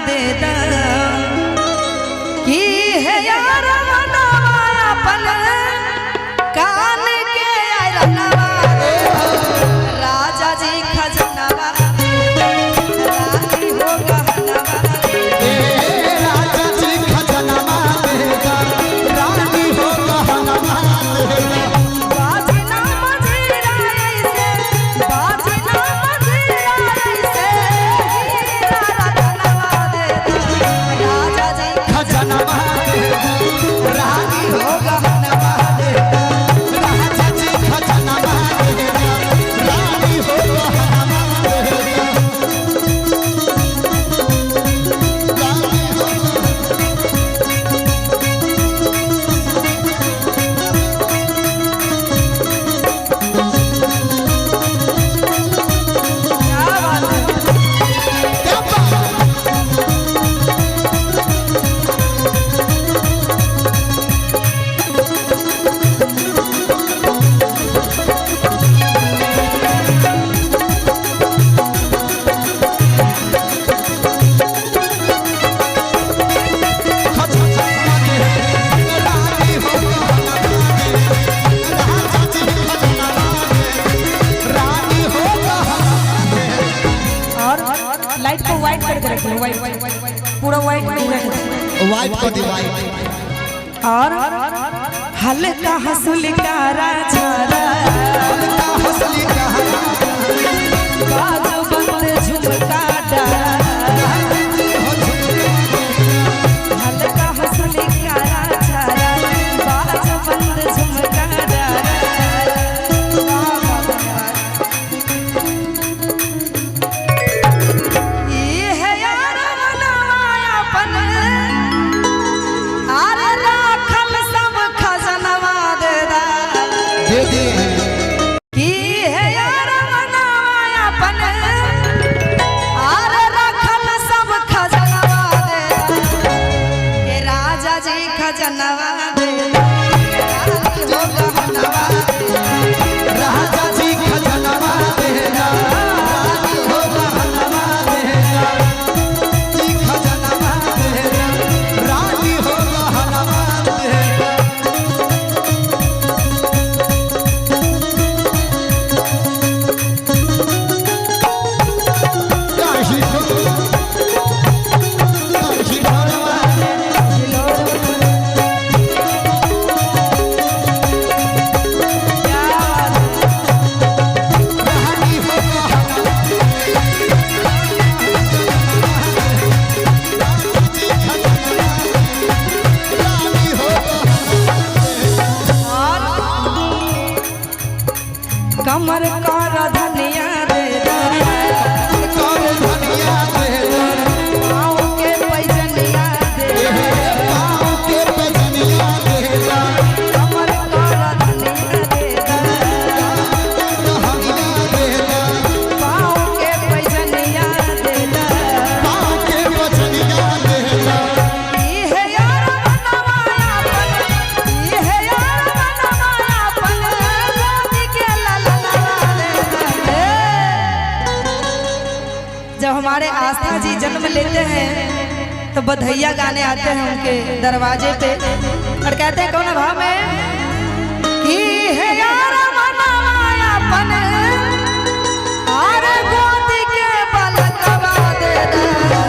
दे दा की है यार मनवा अपन कान के आयरनवा राजा जी खजनवा रानी हो गहनवा राजा जी खजनवा देगा रानी हो गहनवा बाजना मजीरा ऐसे बाजना मजीरा ऐसे हीरा रतनवा दे राजा जी खजनवा देगा रानी हो गहनवा दे राजा जी खजनवा देगा रानी हो गहनवा देगा रानी हो क्या बात है क्या बात और लाइट को व्हाइट करके रखिए व्हाइट पूरा व्हाइट वाइट को दी वाइट और हल्का हंसुल का राजा का हंसली का बाजू बंद झुमका डाला हल्का हंसुल का राजा बाजू बंद झुमका डाला ये है यार मनवा अपन आरे राखल सब खजनवा दे दा दे दे की है यार मनवा अपन आरे राखल सब खजनवा दे दा के राजा जी खजनवा दे दा रानी हो गहनवा दे दा राजा जी खजनवा देगा रानी हो गहनवा देगा जी खजनवा देगा रानी हो गहनवा देगा काशी काशी भरवा रानी हो गहनवा रानी हो कमर कर धनिया दे दा कौन धनिया देगा पाँव के पैजनिया दे दा पाँव के पैजनिया देगा कमर कर धनिया दे दा गहनिया देगा पाँव के पैजनिया दे दा पाँव के पैजनिया देगा ई है यार मनवा अपन ई है यार मनवा अपन गोदी के ललनवा दे दा जब हमारे आस्था जी जन्म लेते हैं तो बधैया गाने आते हैं उनके दरवाजे पे और कहते हैं कौन भाव में की है यार मनवा अपन आरे गोदी के बलकवा दे दा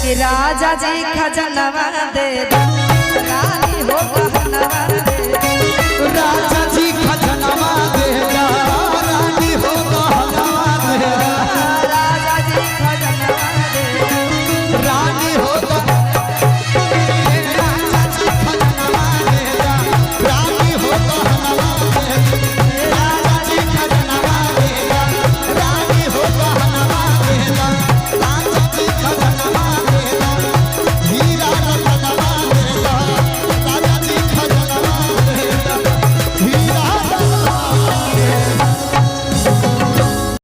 कि राजा जी खजनवा दे दा रानी हो